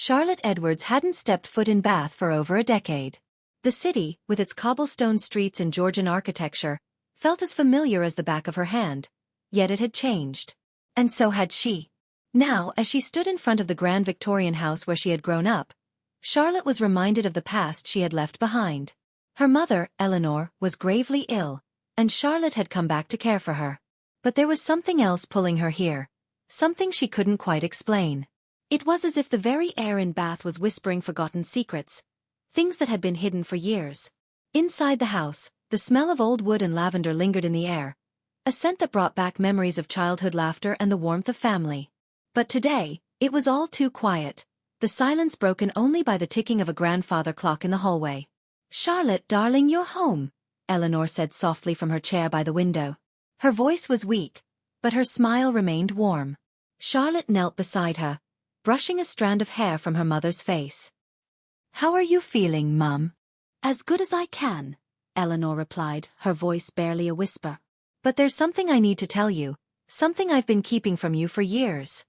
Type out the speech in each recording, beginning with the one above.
Charlotte Edwards hadn't stepped foot in Bath for over a decade. The city, with its cobblestone streets and Georgian architecture, felt as familiar as the back of her hand, yet it had changed. And so had she. Now, as she stood in front of the grand Victorian house where she had grown up, Charlotte was reminded of the past she had left behind. Her mother, Eleanor, was gravely ill, and Charlotte had come back to care for her. But there was something else pulling her here, something she couldn't quite explain. It was as if the very air in Bath was whispering forgotten secrets, things that had been hidden for years. Inside the house, the smell of old wood and lavender lingered in the air, a scent that brought back memories of childhood laughter and the warmth of family. But today, it was all too quiet, the silence broken only by the ticking of a grandfather clock in the hallway. "Charlotte, darling, you're home," Eleanor said softly from her chair by the window. Her voice was weak, but her smile remained warm. Charlotte knelt beside her, brushing a strand of hair from her mother's face. "How are you feeling, Mum?" "As good as I can," Eleanor replied, her voice barely a whisper. "But there's something I need to tell you, something I've been keeping from you for years."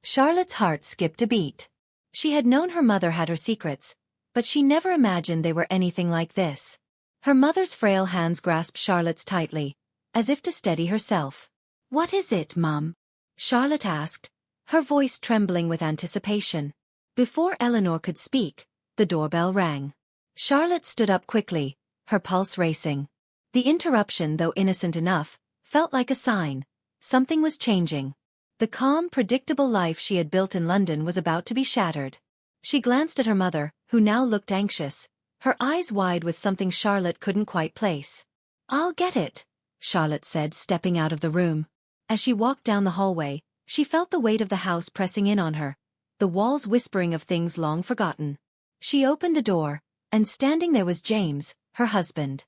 Charlotte's heart skipped a beat. She had known her mother had her secrets, but she never imagined they were anything like this. Her mother's frail hands grasped Charlotte's tightly, as if to steady herself. "What is it, Mum?" Charlotte asked, her voice trembling with anticipation. Before Eleanor could speak, the doorbell rang. Charlotte stood up quickly, her pulse racing. The interruption, though innocent enough, felt like a sign. Something was changing. The calm, predictable life she had built in London was about to be shattered. She glanced at her mother, who now looked anxious, her eyes wide with something Charlotte couldn't quite place. "I'll get it," Charlotte said, stepping out of the room. As she walked down the hallway, she felt the weight of the house pressing in on her, the walls whispering of things long forgotten. She opened the door, and standing there was James, her husband.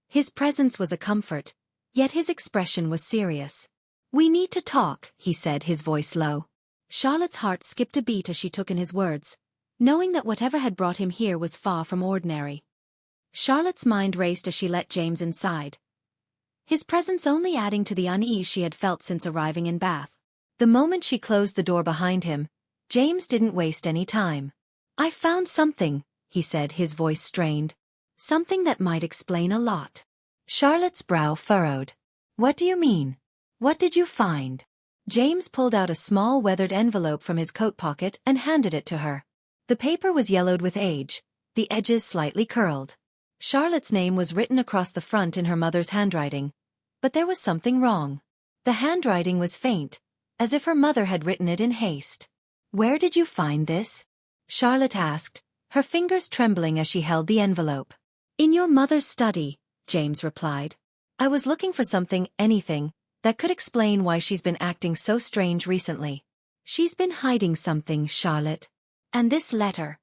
His presence was a comfort, yet his expression was serious. "We need to talk," he said, his voice low. Charlotte's heart skipped a beat as she took in his words, knowing that whatever had brought him here was far from ordinary. Charlotte's mind raced as she let James inside, his presence only adding to the unease she had felt since arriving in Bath. The moment she closed the door behind him, James didn't waste any time. "I found something," he said, his voice strained. "Something that might explain a lot." Charlotte's brow furrowed. "What do you mean? What did you find?" James pulled out a small weathered envelope from his coat pocket and handed it to her. The paper was yellowed with age, the edges slightly curled. Charlotte's name was written across the front in her mother's handwriting, but there was something wrong. The handwriting was faint, as if her mother had written it in haste. "Where did you find this?" Charlotte asked, her fingers trembling as she held the envelope. "In your mother's study," James replied. "I was looking for something, anything, that could explain why she's been acting so strange recently. She's been hiding something, Charlotte. And this letter.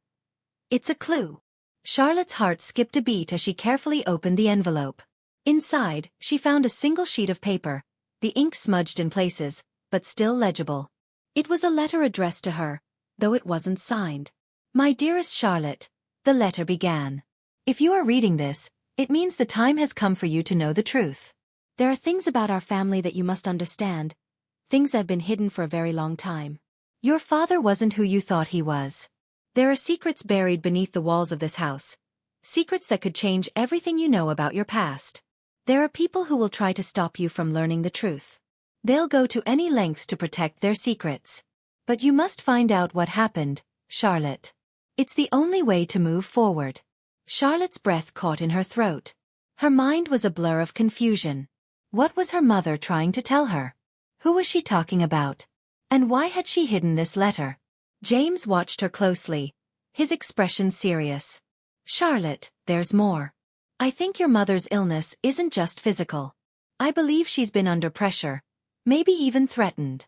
It's a clue." Charlotte's heart skipped a beat as she carefully opened the envelope. Inside, she found a single sheet of paper, the ink smudged in places, but still legible. It was a letter addressed to her, though it wasn't signed. "My dearest Charlotte," the letter began. "If you are reading this, it means the time has come for you to know the truth. There are things about our family that you must understand, things that have been hidden for a very long time. Your father wasn't who you thought he was. There are secrets buried beneath the walls of this house, secrets that could change everything you know about your past. There are people who will try to stop you from learning the truth. They'll go to any lengths to protect their secrets. But you must find out what happened, Charlotte. It's the only way to move forward." Charlotte's breath caught in her throat. Her mind was a blur of confusion. What was her mother trying to tell her? Who was she talking about? And why had she hidden this letter? James watched her closely, his expression serious. "Charlotte, there's more. I think your mother's illness isn't just physical. I believe she's been under pressure, maybe even threatened."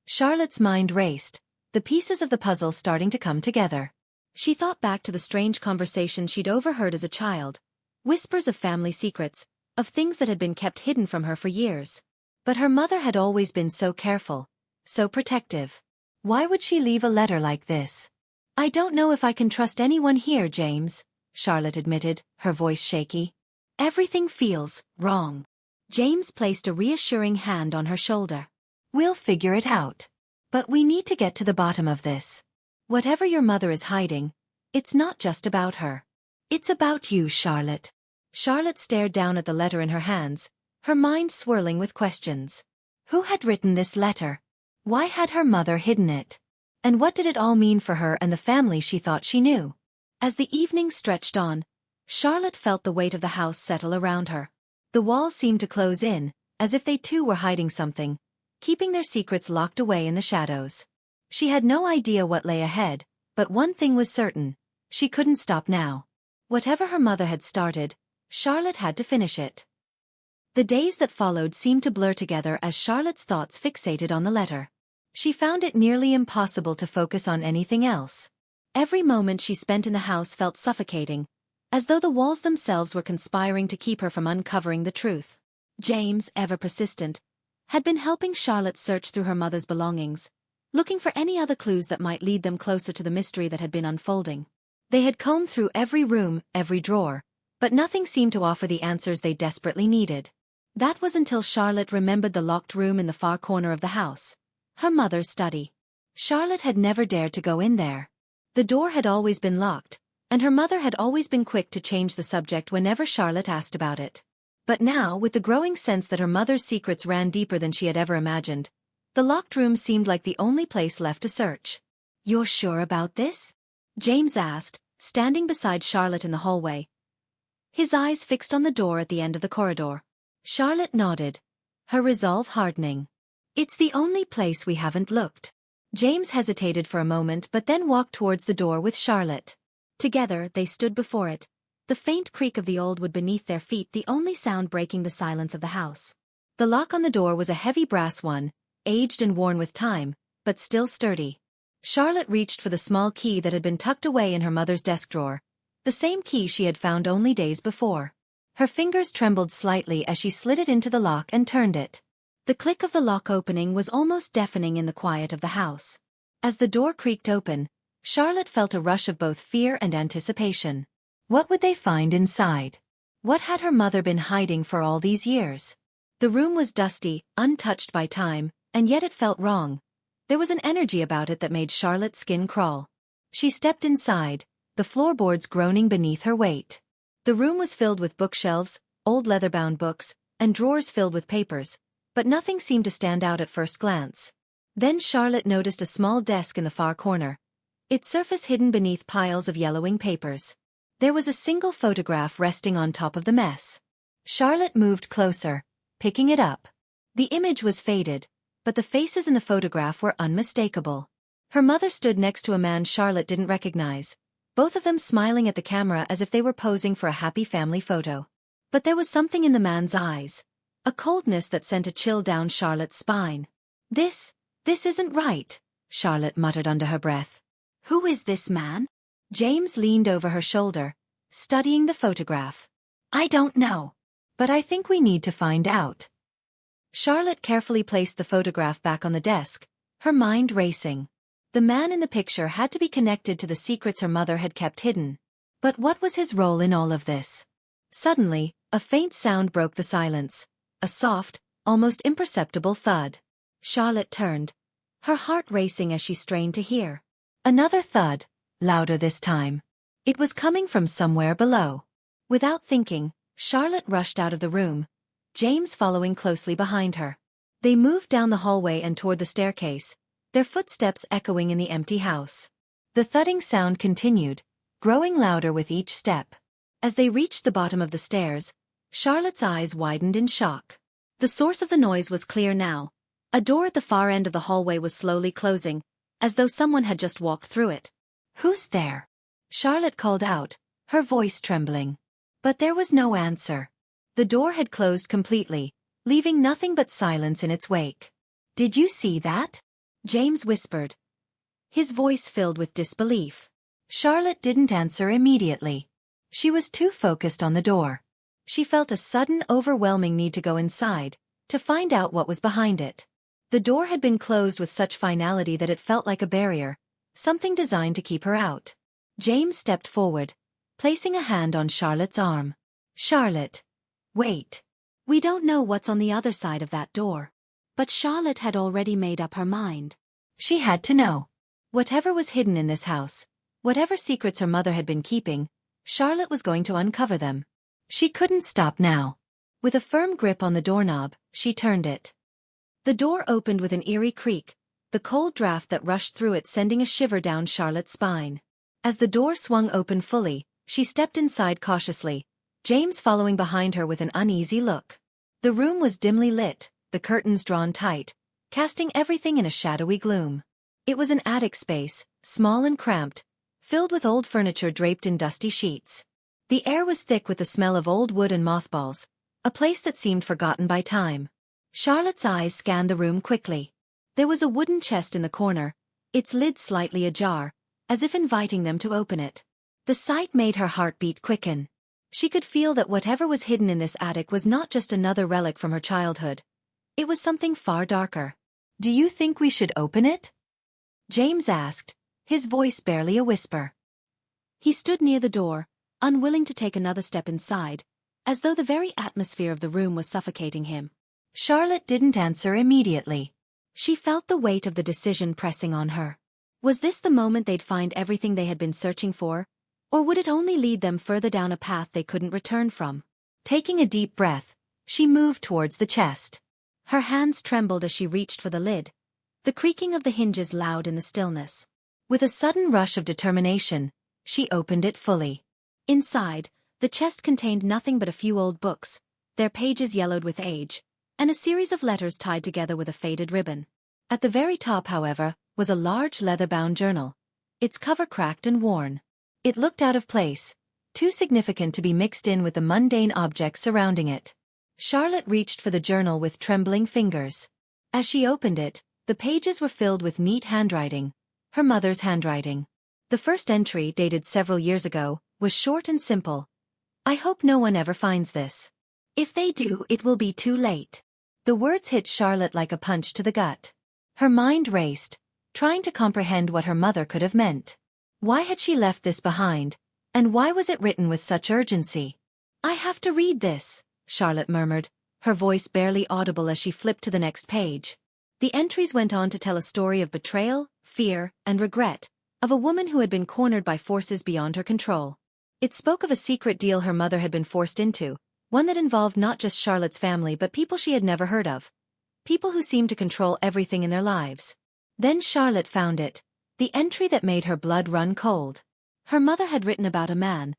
Charlotte's mind raced, the pieces of the puzzle starting to come together. She thought back to the strange conversations she'd overheard as a child, whispers of family secrets, of things that had been kept hidden from her for years. But her mother had always been so careful, so protective. Why would she leave a letter like this? "I don't know if I can trust anyone here, James," Charlotte admitted, her voice shaky. "Everything feels wrong." James placed a reassuring hand on her shoulder. "We'll figure it out. But we need to get to the bottom of this. Whatever your mother is hiding, it's not just about her. It's about you, Charlotte. Charlotte stared down at the letter in her hands, her mind swirling with questions. Who had written this letter? Why had her mother hidden it? And what did it all mean for her and the family she thought she knew? As the evening stretched on, Charlotte felt the weight of the house settle around her. The walls seemed to close in, as if they too were hiding something, keeping their secrets locked away in the shadows. She had no idea what lay ahead, but one thing was certain: she couldn't stop now. Whatever her mother had started, Charlotte had to finish it. The days that followed seemed to blur together as Charlotte's thoughts fixated on the letter. She found it nearly impossible to focus on anything else. Every moment she spent in the house felt suffocating, as though the walls themselves were conspiring to keep her from uncovering the truth. James, ever persistent, had been helping Charlotte search through her mother's belongings, looking for any other clues that might lead them closer to the mystery that had been unfolding. They had combed through every room, every drawer, but nothing seemed to offer the answers they desperately needed. That was until Charlotte remembered the locked room in the far corner of the house, her mother's study. Charlotte had never dared to go in there. The door had always been locked, and her mother had always been quick to change the subject whenever Charlotte asked about it. But now, with the growing sense that her mother's secrets ran deeper than she had ever imagined, the locked room seemed like the only place left to search. "You're sure about this?" James asked, standing beside Charlotte in the hallway, his eyes fixed on the door at the end of the corridor. Charlotte nodded, her resolve hardening. "It's the only place we haven't looked." James hesitated for a moment but then walked towards the door with Charlotte. Together, they stood before it, the faint creak of the old wood beneath their feet the only sound breaking the silence of the house. The lock on the door was a heavy brass one, aged and worn with time, but still sturdy. Charlotte reached for the small key that had been tucked away in her mother's desk drawer, the same key she had found only days before. Her fingers trembled slightly as she slid it into the lock and turned it. The click of the lock opening was almost deafening in the quiet of the house. As the door creaked open, Charlotte felt a rush of both fear and anticipation. What would they find inside? What had her mother been hiding for all these years? The room was dusty, untouched by time, and yet it felt wrong. There was an energy about it that made Charlotte's skin crawl. She stepped inside, the floorboards groaning beneath her weight. The room was filled with bookshelves, old leather-bound books, and drawers filled with papers, but nothing seemed to stand out at first glance. Then Charlotte noticed a small desk in the far corner, its surface hidden beneath piles of yellowing papers. There was a single photograph resting on top of the mess. Charlotte moved closer, picking it up. The image was faded, but the faces in the photograph were unmistakable. Her mother stood next to a man Charlotte didn't recognize, both of them smiling at the camera as if they were posing for a happy family photo. But there was something in the man's eyes, a coldness that sent a chill down Charlotte's spine. This isn't right," Charlotte muttered under her breath. "Who is this man?" James leaned over her shoulder, studying the photograph. "I don't know, but I think we need to find out." Charlotte carefully placed the photograph back on the desk, her mind racing. The man in the picture had to be connected to the secrets her mother had kept hidden. But what was his role in all of this? Suddenly, a faint sound broke the silence, a soft, almost imperceptible thud. Charlotte turned, her heart racing as she strained to hear. Another thud, louder this time. It was coming from somewhere below. Without thinking, Charlotte rushed out of the room, James following closely behind her. They moved down the hallway and toward the staircase, their footsteps echoing in the empty house. The thudding sound continued, growing louder with each step. As they reached the bottom of the stairs, Charlotte's eyes widened in shock. The source of the noise was clear now. A door at the far end of the hallway was slowly closing, as though someone had just walked through it. "Who's there?" Charlotte called out, her voice trembling. But there was no answer. The door had closed completely, leaving nothing but silence in its wake. "Did you see that?" James whispered, his voice filled with disbelief. Charlotte didn't answer immediately. She was too focused on the door. She felt a sudden overwhelming need to go inside, to find out what was behind it. The door had been closed with such finality that it felt like a barrier, something designed to keep her out. James stepped forward, placing a hand on Charlotte's arm. "Charlotte, wait. We don't know what's on the other side of that door." But Charlotte had already made up her mind. She had to know. Whatever was hidden in this house, whatever secrets her mother had been keeping, Charlotte was going to uncover them. She couldn't stop now. With a firm grip on the doorknob, she turned it. The door opened with an eerie creak, the cold draft that rushed through it sending a shiver down Charlotte's spine. As the door swung open fully, she stepped inside cautiously, James following behind her with an uneasy look. The room was dimly lit, the curtains drawn tight, casting everything in a shadowy gloom. It was an attic space, small and cramped, filled with old furniture draped in dusty sheets. The air was thick with the smell of old wood and mothballs, a place that seemed forgotten by time. Charlotte's eyes scanned the room quickly. There was a wooden chest in the corner, its lid slightly ajar, as if inviting them to open it. The sight made her heartbeat quicken. She could feel that whatever was hidden in this attic was not just another relic from her childhood. It was something far darker. "Do you think we should open it?" James asked, his voice barely a whisper. He stood near the door, unwilling to take another step inside, as though the very atmosphere of the room was suffocating him. Charlotte didn't answer immediately. She felt the weight of the decision pressing on her. Was this the moment they'd find everything they had been searching for, or would it only lead them further down a path they couldn't return from? Taking a deep breath, she moved towards the chest. Her hands trembled as she reached for the lid, the creaking of the hinges loud in the stillness. With a sudden rush of determination, she opened it fully. Inside, the chest contained nothing but a few old books, their pages yellowed with age, and a series of letters tied together with a faded ribbon. At the very top, however, was a large leather-bound journal, its cover cracked and worn. It looked out of place, too significant to be mixed in with the mundane objects surrounding it. Charlotte reached for the journal with trembling fingers. As she opened it, the pages were filled with neat handwriting, her mother's handwriting. The first entry, dated several years ago, was short and simple. "I hope no one ever finds this. If they do, it will be too late." The words hit Charlotte like a punch to the gut. Her mind raced, trying to comprehend what her mother could have meant. Why had she left this behind, and why was it written with such urgency? "I have to read this," Charlotte murmured, her voice barely audible as she flipped to the next page. The entries went on to tell a story of betrayal, fear, and regret, of a woman who had been cornered by forces beyond her control. It spoke of a secret deal her mother had been forced into, one that involved not just Charlotte's family but people she had never heard of. People who seemed to control everything in their lives. Then Charlotte found it, the entry that made her blood run cold. Her mother had written about a man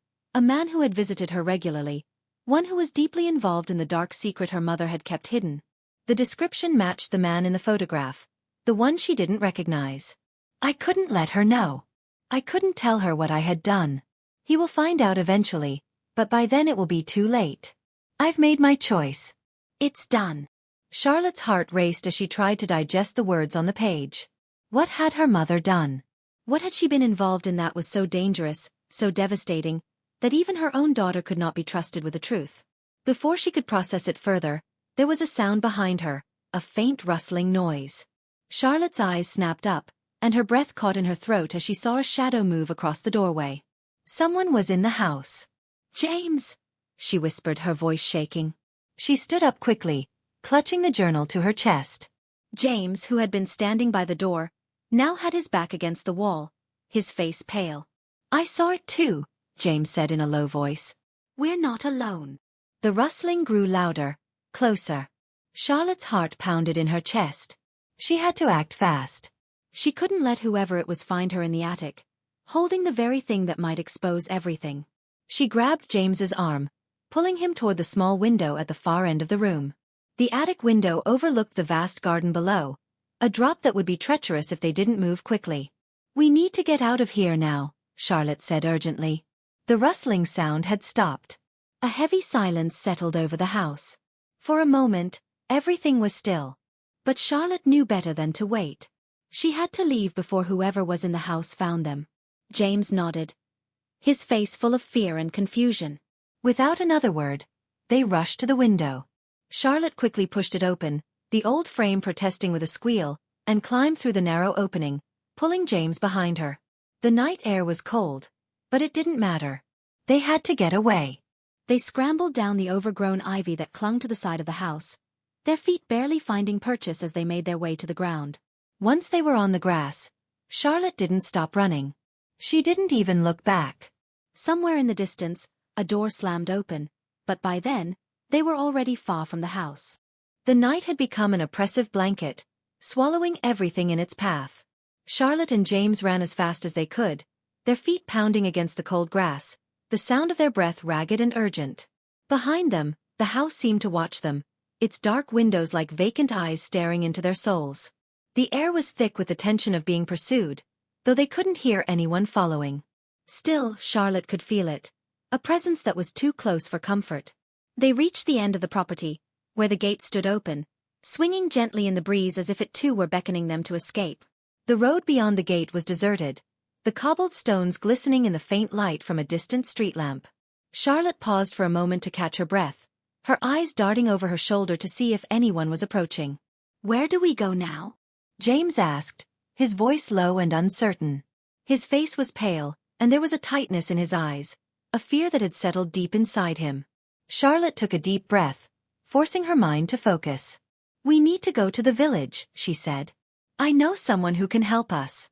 who had visited her regularly, one who was deeply involved in the dark secret her mother had kept hidden. The description matched the man in the photograph, the one she didn't recognize. "I couldn't let her know. I couldn't tell her what I had done. He will find out eventually, but by then it will be too late. I've made my choice. It's done." Charlotte's heart raced as she tried to digest the words on the page. What had her mother done? What had she been involved in that was so dangerous, so devastating, that even her own daughter could not be trusted with the truth? Before she could process it further, there was a sound behind her, a faint rustling noise. Charlotte's eyes snapped up, and her breath caught in her throat as she saw a shadow move across the doorway. Someone was in the house. "James!" she whispered, her voice shaking. She stood up quickly, clutching the journal to her chest. James, who had been standing by the door, now had his back against the wall, his face pale. "I saw it too," James said in a low voice. "We're not alone." The rustling grew louder, closer. Charlotte's heart pounded in her chest. She had to act fast. She couldn't let whoever it was find her in the attic, holding the very thing that might expose everything. She grabbed James's arm, pulling him toward the small window at the far end of the room. The attic window overlooked the vast garden below, a drop that would be treacherous if they didn't move quickly. "We need to get out of here now," Charlotte said urgently. The rustling sound had stopped. A heavy silence settled over the house. For a moment, everything was still. But Charlotte knew better than to wait. She had to leave before whoever was in the house found them. James nodded, his face full of fear and confusion. Without another word, they rushed to the window. Charlotte quickly pushed it open, the old frame protesting with a squeal, and climbed through the narrow opening, pulling James behind her. The night air was cold, but it didn't matter. They had to get away. They scrambled down the overgrown ivy that clung to the side of the house, their feet barely finding purchase as they made their way to the ground. Once they were on the grass, Charlotte didn't stop running. She didn't even look back. Somewhere in the distance, a door slammed open, but by then, they were already far from the house. The night had become an oppressive blanket, swallowing everything in its path. Charlotte and James ran as fast as they could, their feet pounding against the cold grass, the sound of their breath ragged and urgent. Behind them, the house seemed to watch them, its dark windows like vacant eyes staring into their souls. The air was thick with the tension of being pursued, though they couldn't hear anyone following. Still, Charlotte could feel it, a presence that was too close for comfort. They reached the end of the property, where the gate stood open, swinging gently in the breeze as if it too were beckoning them to escape. The road beyond the gate was deserted, the cobbled stones glistening in the faint light from a distant street lamp. Charlotte paused for a moment to catch her breath, her eyes darting over her shoulder to see if anyone was approaching. "Where do we go now?" James asked, his voice low and uncertain. His face was pale, and there was a tightness in his eyes, a fear that had settled deep inside him. Charlotte took a deep breath, forcing her mind to focus. "We need to go to the village," she said. "I know someone who can help us."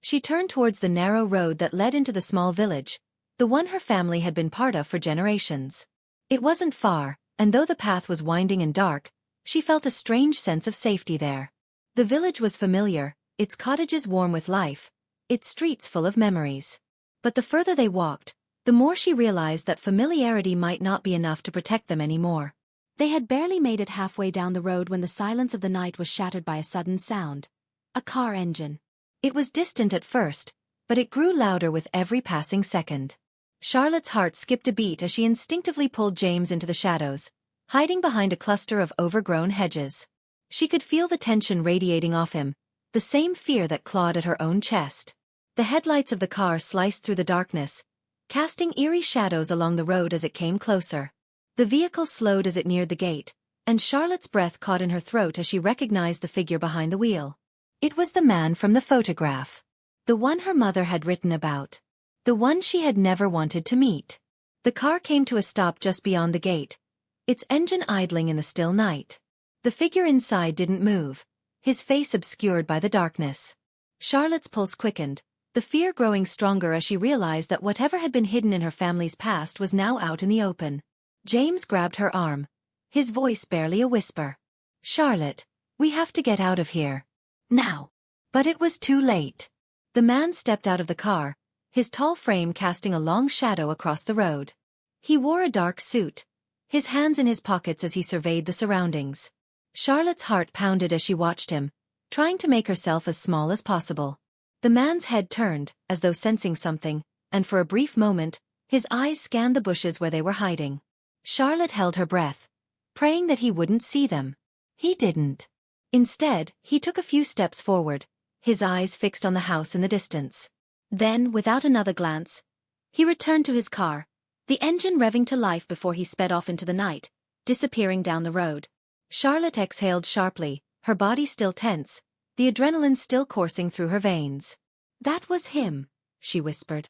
She turned towards the narrow road that led into the small village, the one her family had been part of for generations. It wasn't far, and though the path was winding and dark, she felt a strange sense of safety there. The village was familiar, its cottages warm with life, its streets full of memories. But the further they walked, the more she realized that familiarity might not be enough to protect them anymore. They had barely made it halfway down the road when the silence of the night was shattered by a sudden sound. A car engine. It was distant at first, but it grew louder with every passing second. Charlotte's heart skipped a beat as she instinctively pulled James into the shadows, hiding behind a cluster of overgrown hedges. She could feel the tension radiating off him, the same fear that clawed at her own chest. The headlights of the car sliced through the darkness, casting eerie shadows along the road as it came closer. The vehicle slowed as it neared the gate, and Charlotte's breath caught in her throat as she recognized the figure behind the wheel. It was the man from the photograph. The one her mother had written about. The one she had never wanted to meet. The car came to a stop just beyond the gate, its engine idling in the still night. The figure inside didn't move, his face obscured by the darkness. Charlotte's pulse quickened, the fear growing stronger as she realized that whatever had been hidden in her family's past was now out in the open. James grabbed her arm, his voice barely a whisper. "Charlotte, we have to get out of here. Now." But it was too late. The man stepped out of the car, his tall frame casting a long shadow across the road. He wore a dark suit, his hands in his pockets as he surveyed the surroundings. Charlotte's heart pounded as she watched him, trying to make herself as small as possible. The man's head turned, as though sensing something, and for a brief moment, his eyes scanned the bushes where they were hiding. Charlotte held her breath, praying that he wouldn't see them. He didn't. Instead, he took a few steps forward, his eyes fixed on the house in the distance. Then, without another glance, he returned to his car, the engine revving to life before he sped off into the night, disappearing down the road. Charlotte exhaled sharply, her body still tense, the adrenaline still coursing through her veins. "That was him," she whispered.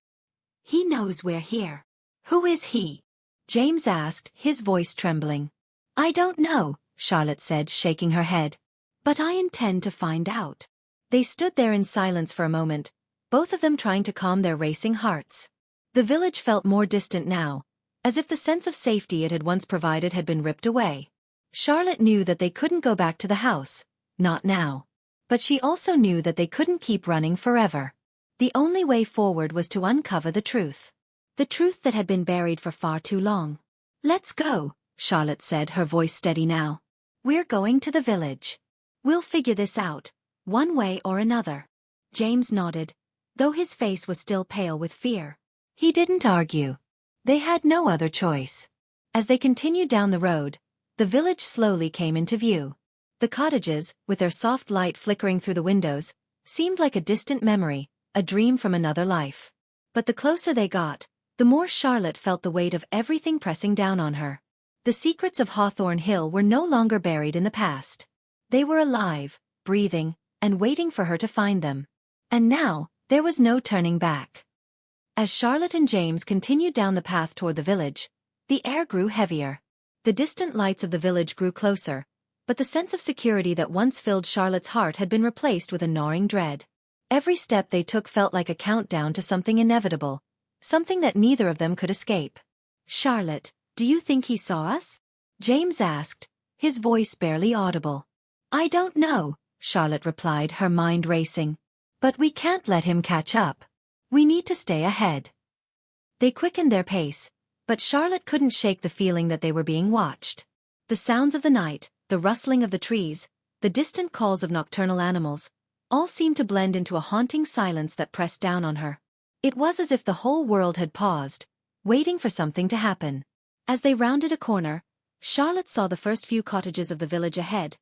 "He knows we're here." "Who is he?" James asked, his voice trembling. "I don't know," Charlotte said, shaking her head. "But I intend to find out." They stood there in silence for a moment, both of them trying to calm their racing hearts. The village felt more distant now, as if the sense of safety it had once provided had been ripped away. Charlotte knew that they couldn't go back to the house, not now. But she also knew that they couldn't keep running forever. The only way forward was to uncover the truth. The truth that had been buried for far too long. "Let's go," Charlotte said, her voice steady now. "We're going to the village. We'll figure this out, one way or another." James nodded, though his face was still pale with fear. He didn't argue. They had no other choice. As they continued down the road, the village slowly came into view. The cottages, with their soft light flickering through the windows, seemed like a distant memory, a dream from another life. But the closer they got, the more Charlotte felt the weight of everything pressing down on her. The secrets of Hawthorn Hill were no longer buried in the past. They were alive, breathing, and waiting for her to find them. And now, there was no turning back. As Charlotte and James continued down the path toward the village, the air grew heavier. The distant lights of the village grew closer, but the sense of security that once filled Charlotte's heart had been replaced with a gnawing dread. Every step they took felt like a countdown to something inevitable, something that neither of them could escape. "Charlotte, do you think he saw us?" James asked, his voice barely audible. "I don't know," Charlotte replied, her mind racing. "But we can't let him catch up. We need to stay ahead." They quickened their pace, but Charlotte couldn't shake the feeling that they were being watched. The sounds of the night, the rustling of the trees, the distant calls of nocturnal animals, all seemed to blend into a haunting silence that pressed down on her. It was as if the whole world had paused, waiting for something to happen. As they rounded a corner, Charlotte saw the first few cottages of the village ahead,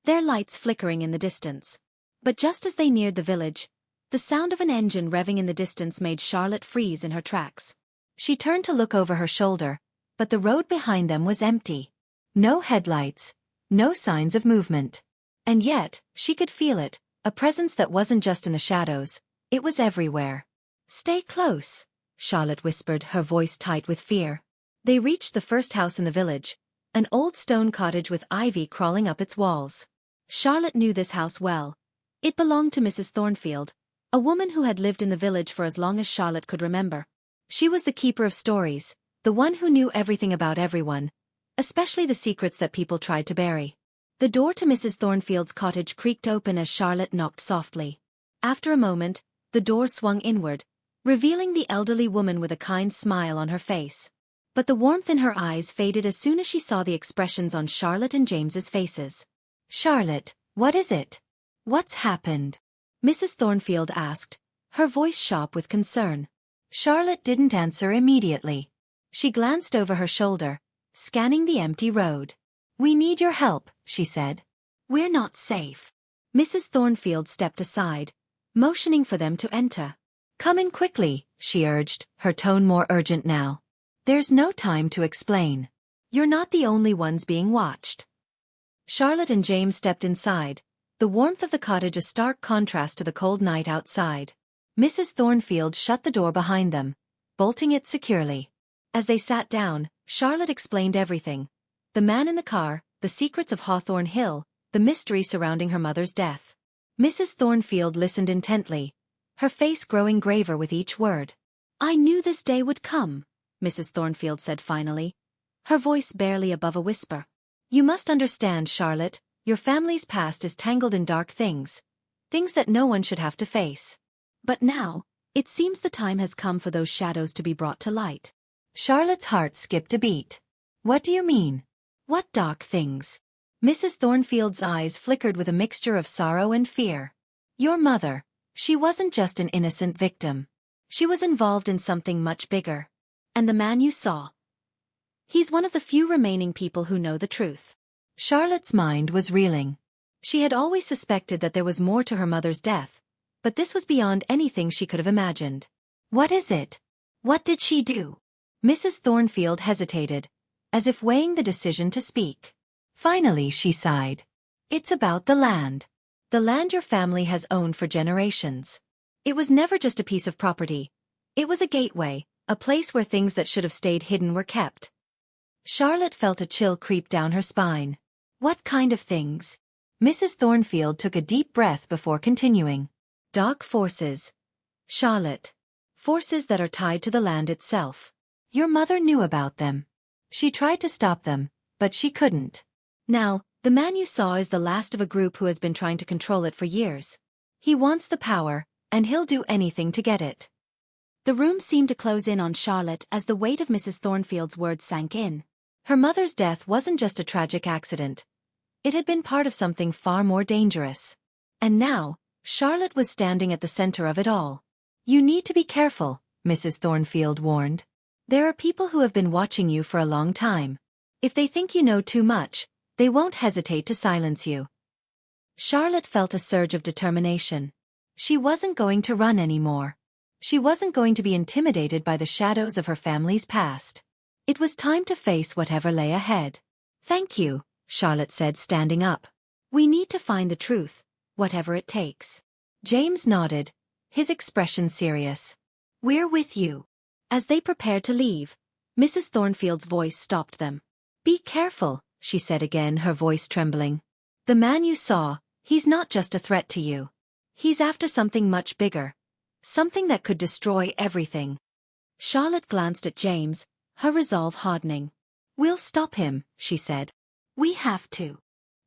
their lights flickering in the distance. But just as they neared the village, the sound of an engine revving in the distance made Charlotte freeze in her tracks. She turned to look over her shoulder, but the road behind them was empty. No headlights, no signs of movement. And yet, she could feel it, a presence that wasn't just in the shadows, it was everywhere. "Stay close," Charlotte whispered, her voice tight with fear. They reached the first house in the village, an old stone cottage with ivy crawling up its walls. Charlotte knew this house well. It belonged to Mrs. Thornfield, a woman who had lived in the village for as long as Charlotte could remember. She was the keeper of stories, the one who knew everything about everyone, especially the secrets that people tried to bury. The door to Mrs. Thornfield's cottage creaked open as Charlotte knocked softly. After a moment, the door swung inward, revealing the elderly woman with a kind smile on her face. But the warmth in her eyes faded as soon as she saw the expressions on Charlotte and James's faces. "Charlotte, what is it? What's happened?" Mrs. Thornfield asked, her voice sharp with concern. Charlotte didn't answer immediately. She glanced over her shoulder, scanning the empty road. "We need your help," she said. "We're not safe." Mrs. Thornfield stepped aside, motioning for them to enter. "Come in quickly," she urged, her tone more urgent now. "There's no time to explain. You're not the only ones being watched." Charlotte and James stepped inside, the warmth of the cottage a stark contrast to the cold night outside. Mrs. Thornfield shut the door behind them, bolting it securely. As they sat down, Charlotte explained everything. The man in the car, the secrets of Hawthorn Hill, the mystery surrounding her mother's death. Mrs. Thornfield listened intently, her face growing graver with each word. "I knew this day would come," Mrs. Thornfield said finally, her voice barely above a whisper. "You must understand, Charlotte, your family's past is tangled in dark things, things that no one should have to face. But now, it seems the time has come for those shadows to be brought to light." Charlotte's heart skipped a beat. "What do you mean? What dark things?" Mrs. Thornfield's eyes flickered with a mixture of sorrow and fear. "Your mother, she wasn't just an innocent victim. She was involved in something much bigger. And the man you saw, he's one of the few remaining people who know the truth." Charlotte's mind was reeling. She had always suspected that there was more to her mother's death, but this was beyond anything she could have imagined. "What is it? What did she do?" Mrs. Thornfield hesitated, as if weighing the decision to speak. Finally she sighed. "It's about the land. The land your family has owned for generations. It was never just a piece of property. It was a gateway, a place where things that should have stayed hidden were kept." Charlotte felt a chill creep down her spine. "What kind of things?" Mrs. Thornfield took a deep breath before continuing. "Dark forces, Charlotte. Forces that are tied to the land itself. Your mother knew about them. She tried to stop them, but she couldn't. Now, the man you saw is the last of a group who has been trying to control it for years. He wants the power, and he'll do anything to get it." The room seemed to close in on Charlotte as the weight of Mrs. Thornfield's words sank in. Her mother's death wasn't just a tragic accident. It had been part of something far more dangerous. And now, Charlotte was standing at the center of it all. "You need to be careful," Mrs. Thornfield warned. "There are people who have been watching you for a long time. If they think you know too much, they won't hesitate to silence you." Charlotte felt a surge of determination. She wasn't going to run anymore. She wasn't going to be intimidated by the shadows of her family's past. It was time to face whatever lay ahead. "Thank you," Charlotte said, standing up. "We need to find the truth, whatever it takes." James nodded, his expression serious. "We're with you." As they prepared to leave, Mrs. Thornfield's voice stopped them. "Be careful," she said again, her voice trembling. "The man you saw, he's not just a threat to you. He's after something much bigger. Something that could destroy everything. Charlotte glanced at James, her resolve hardening. We'll stop him, she said. We have to.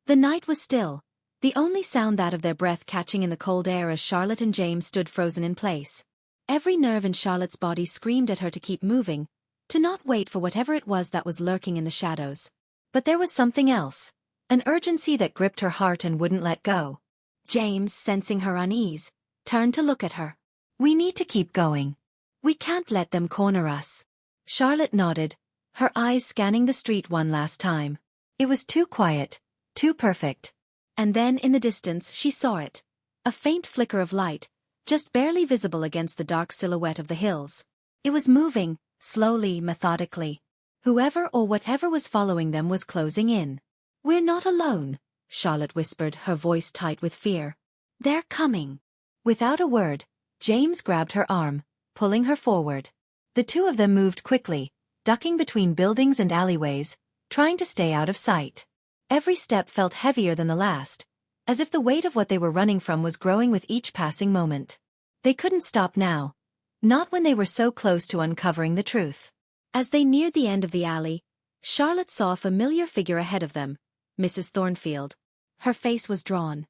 The night was still, the only sound that of their breath catching in the cold air as Charlotte and James stood frozen in place. Every nerve in Charlotte's body screamed at her to keep moving, to not wait for whatever it was that was lurking in the shadows. But there was something else, an urgency that gripped her heart and wouldn't let go. James, sensing her unease, turned to look at her. We need to keep going. We can't let them corner us. Charlotte nodded, her eyes scanning the street one last time. It was too quiet, too perfect. And then in the distance she saw it. A faint flicker of light, just barely visible against the dark silhouette of the hills. It was moving, slowly, methodically. Whoever or whatever was following them was closing in. We're not alone, Charlotte whispered, her voice tight with fear. They're coming. Without a word, James grabbed her arm, pulling her forward. The two of them moved quickly, ducking between buildings and alleyways, trying to stay out of sight. Every step felt heavier than the last, as if the weight of what they were running from was growing with each passing moment. They couldn't stop now. Not when they were so close to uncovering the truth. As they neared the end of the alley, Charlotte saw a familiar figure ahead of them, Mrs. Thornfield. Her face was drawn,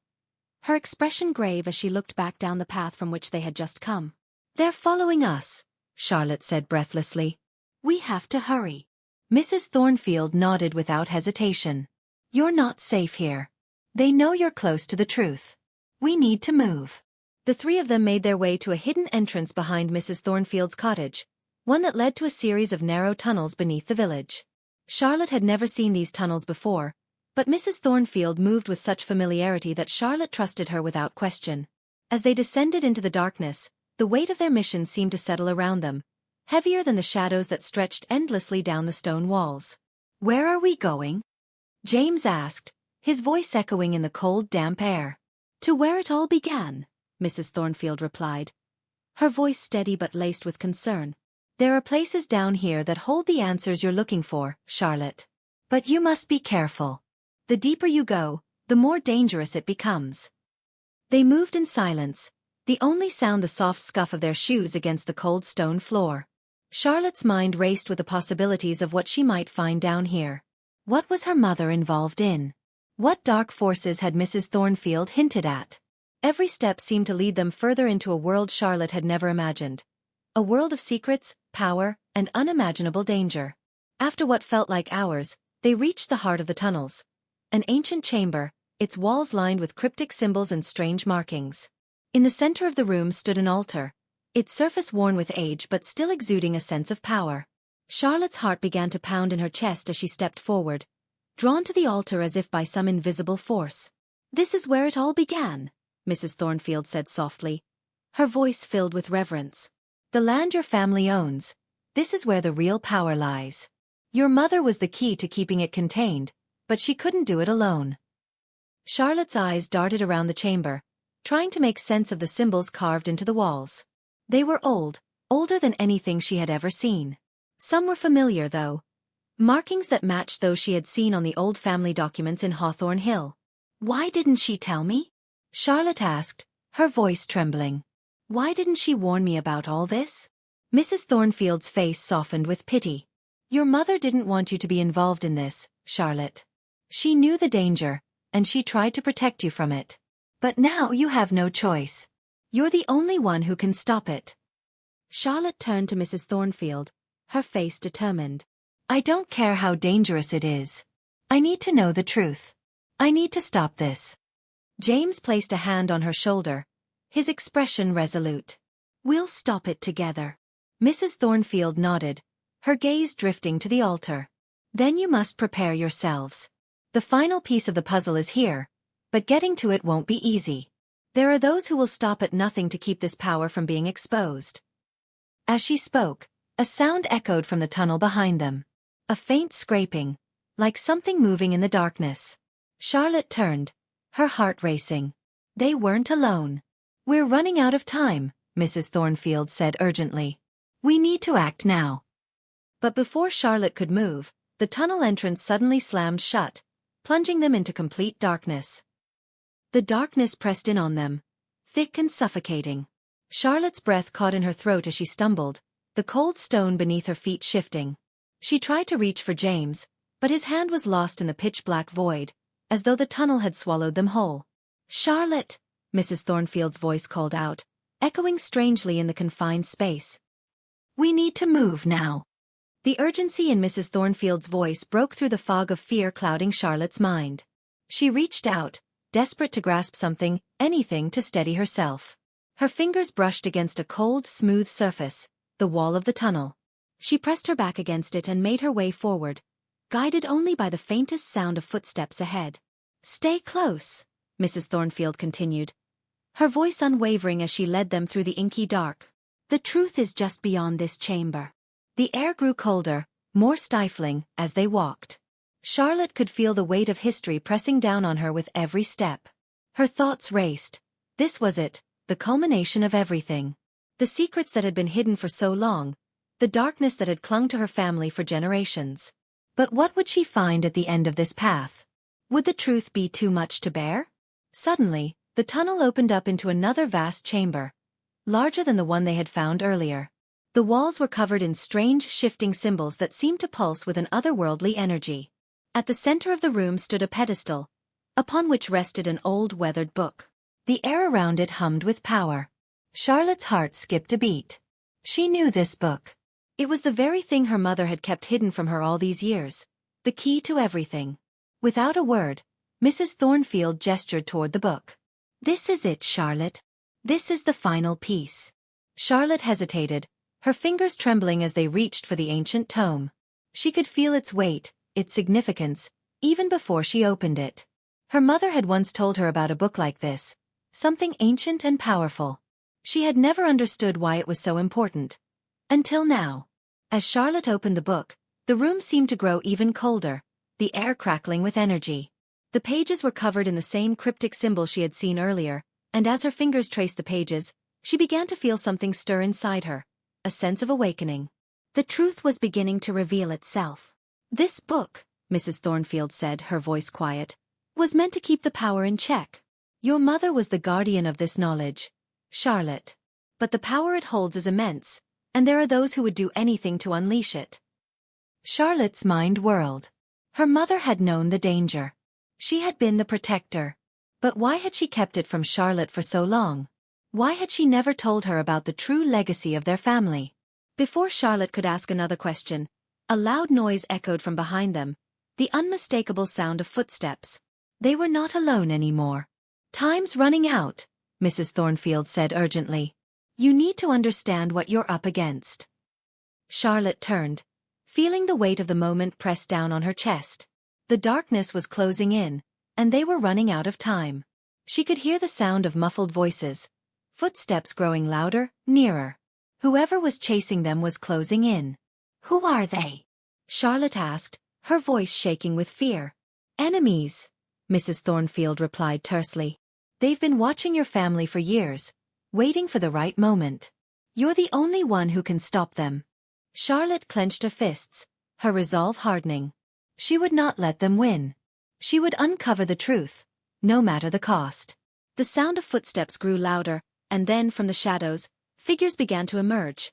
her expression grave as she looked back down the path from which they had just come. They're following us, Charlotte said breathlessly. We have to hurry. Mrs. Thornfield nodded without hesitation. You're not safe here. They know you're close to the truth. We need to move. The three of them made their way to a hidden entrance behind Mrs. Thornfield's cottage, one that led to a series of narrow tunnels beneath the village. Charlotte had never seen these tunnels before, but Mrs. Thornfield moved with such familiarity that Charlotte trusted her without question. As they descended into the darkness, the weight of their mission seemed to settle around them, heavier than the shadows that stretched endlessly down the stone walls. Where are we going? James asked, his voice echoing in the cold, damp air. To where it all began, Mrs. Thornfield replied, her voice steady but laced with concern. There are places down here that hold the answers you're looking for, Charlotte. But you must be careful. The deeper you go, the more dangerous it becomes. They moved in silence, the only sound the soft scuff of their shoes against the cold stone floor. Charlotte's mind raced with the possibilities of what she might find down here. What was her mother involved in? What dark forces had Mrs. Thornfield hinted at? Every step seemed to lead them further into a world Charlotte had never imagined. A world of secrets, power, and unimaginable danger. After what felt like hours, they reached the heart of the tunnels. An ancient chamber, its walls lined with cryptic symbols and strange markings. In the center of the room stood an altar, its surface worn with age but still exuding a sense of power. Charlotte's heart began to pound in her chest as she stepped forward, drawn to the altar as if by some invisible force. This is where it all began, Mrs. Thornfield said softly, her voice filled with reverence. The land your family owns, this is where the real power lies. Your mother was the key to keeping it contained, but she couldn't do it alone. Charlotte's eyes darted around the chamber, trying to make sense of the symbols carved into the walls. They were old, older than anything she had ever seen. Some were familiar, though. Markings that matched those she had seen on the old family documents in Hawthorn Hill. Why didn't she tell me? Charlotte asked, her voice trembling. Why didn't she warn me about all this? Mrs. Thornfield's face softened with pity. Your mother didn't want you to be involved in this, Charlotte. She knew the danger, and she tried to protect you from it. But now you have no choice. You're the only one who can stop it. Charlotte turned to Mrs. Thornfield, her face determined. I don't care how dangerous it is. I need to know the truth. I need to stop this. James placed a hand on her shoulder, his expression resolute. We'll stop it together. Mrs. Thornfield nodded, her gaze drifting to the altar. Then you must prepare yourselves. The final piece of the puzzle is here, but getting to it won't be easy. There are those who will stop at nothing to keep this power from being exposed. As she spoke, a sound echoed from the tunnel behind them. A faint scraping, like something moving in the darkness. Charlotte turned, her heart racing. They weren't alone. We're running out of time, Mrs. Thornfield said urgently. We need to act now. But before Charlotte could move, the tunnel entrance suddenly slammed shut, plunging them into complete darkness. The darkness pressed in on them, thick and suffocating. Charlotte's breath caught in her throat as she stumbled, the cold stone beneath her feet shifting. She tried to reach for James, but his hand was lost in the pitch-black void, as though the tunnel had swallowed them whole. "Charlotte!" Mrs. Thornfield's voice called out, echoing strangely in the confined space. "We need to move now." The urgency in Mrs. Thornfield's voice broke through the fog of fear clouding Charlotte's mind. She reached out, desperate to grasp something, anything to steady herself. Her fingers brushed against a cold, smooth surface, the wall of the tunnel. She pressed her back against it and made her way forward, guided only by the faintest sound of footsteps ahead. "Stay close," Mrs. Thornfield continued, her voice unwavering as she led them through the inky dark. "The truth is just beyond this chamber." The air grew colder, more stifling, as they walked. Charlotte could feel the weight of history pressing down on her with every step. Her thoughts raced. This was it, the culmination of everything. The secrets that had been hidden for so long, the darkness that had clung to her family for generations. But what would she find at the end of this path? Would the truth be too much to bear? Suddenly, the tunnel opened up into another vast chamber, larger than the one they had found earlier. The walls were covered in strange, shifting symbols that seemed to pulse with an otherworldly energy. At the center of the room stood a pedestal, upon which rested an old, weathered book. The air around it hummed with power. Charlotte's heart skipped a beat. She knew this book. It was the very thing her mother had kept hidden from her all these years, the key to everything. Without a word, Mrs. Thornfield gestured toward the book. "This is it, Charlotte. This is the final piece." Charlotte hesitated, her fingers trembling as they reached for the ancient tome. She could feel its weight, its significance, even before she opened it. Her mother had once told her about a book like this, something ancient and powerful. She had never understood why it was so important. Until now. As Charlotte opened the book, the room seemed to grow even colder, the air crackling with energy. The pages were covered in the same cryptic symbol she had seen earlier, and as her fingers traced the pages, she began to feel something stir inside her, a sense of awakening. The truth was beginning to reveal itself. "This book," Mrs. Thornfield said, her voice quiet, "was meant to keep the power in check. Your mother was the guardian of this knowledge, Charlotte. But the power it holds is immense, and there are those who would do anything to unleash it." Charlotte's mind whirled. Her mother had known the danger. She had been the protector. But why had she kept it from Charlotte for so long? Why had she never told her about the true legacy of their family? Before Charlotte could ask another question, a loud noise echoed from behind them, the unmistakable sound of footsteps. They were not alone anymore. "Time's running out," Mrs. Thornfield said urgently. "You need to understand what you're up against." Charlotte turned, feeling the weight of the moment pressed down on her chest. The darkness was closing in, and they were running out of time. She could hear the sound of muffled voices, footsteps growing louder, nearer. Whoever was chasing them was closing in. "Who are they?" Charlotte asked, her voice shaking with fear. "Enemies," Mrs. Thornfield replied tersely. "They've been watching your family for years, waiting for the right moment. You're the only one who can stop them." Charlotte clenched her fists, her resolve hardening. She would not let them win. She would uncover the truth, no matter the cost. The sound of footsteps grew louder, and then from the shadows, figures began to emerge,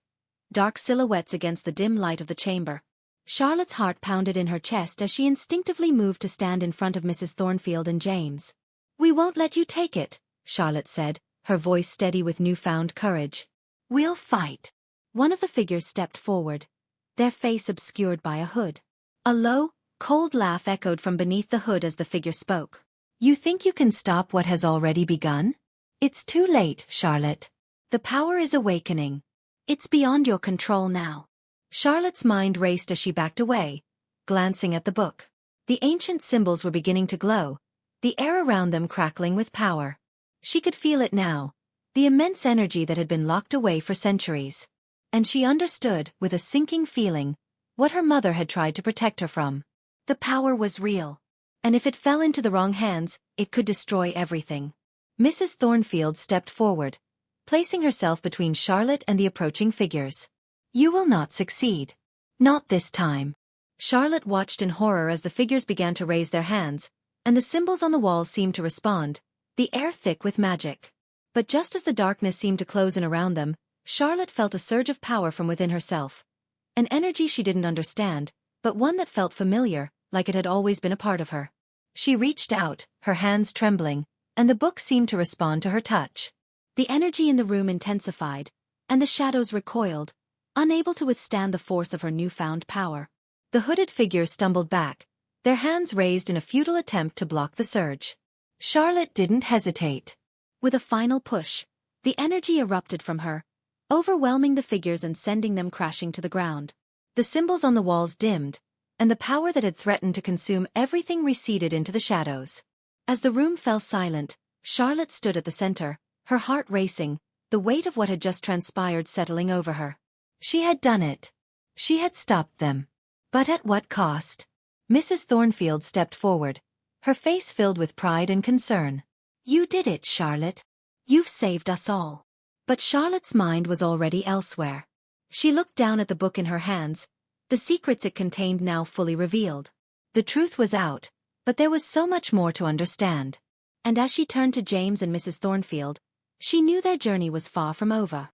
dark silhouettes against the dim light of the chamber. Charlotte's heart pounded in her chest as she instinctively moved to stand in front of Mrs. Thornfield and James. "We won't let you take it," Charlotte said, her voice steady with newfound courage. "We'll fight." One of the figures stepped forward, their face obscured by a hood. A low, cold laugh echoed from beneath the hood as the figure spoke. "You think you can stop what has already begun? It's too late, Charlotte. The power is awakening. It's beyond your control now." Charlotte's mind raced as she backed away, glancing at the book. The ancient symbols were beginning to glow, the air around them crackling with power. She could feel it now, the immense energy that had been locked away for centuries. And she understood, with a sinking feeling, what her mother had tried to protect her from. The power was real. And if it fell into the wrong hands, it could destroy everything. Mrs. Thornfield stepped forward, placing herself between Charlotte and the approaching figures. "You will not succeed. Not this time." Charlotte watched in horror as the figures began to raise their hands, and the symbols on the walls seemed to respond, the air thick with magic. But just as the darkness seemed to close in around them, Charlotte felt a surge of power from within herself. An energy she didn't understand, but one that felt familiar, like it had always been a part of her. She reached out, her hands trembling, and the book seemed to respond to her touch. The energy in the room intensified, and the shadows recoiled, unable to withstand the force of her newfound power. The hooded figures stumbled back, their hands raised in a futile attempt to block the surge. Charlotte didn't hesitate. With a final push, the energy erupted from her, overwhelming the figures and sending them crashing to the ground. The symbols on the walls dimmed, and the power that had threatened to consume everything receded into the shadows. As the room fell silent, Charlotte stood at the center, her heart racing, the weight of what had just transpired settling over her. She had done it. She had stopped them. But at what cost? Mrs. Thornfield stepped forward, her face filled with pride and concern. "You did it, Charlotte. You've saved us all." But Charlotte's mind was already elsewhere. She looked down at the book in her hands, the secrets it contained now fully revealed. The truth was out, but there was so much more to understand. And as she turned to James and Mrs. Thornfield, she knew their journey was far from over.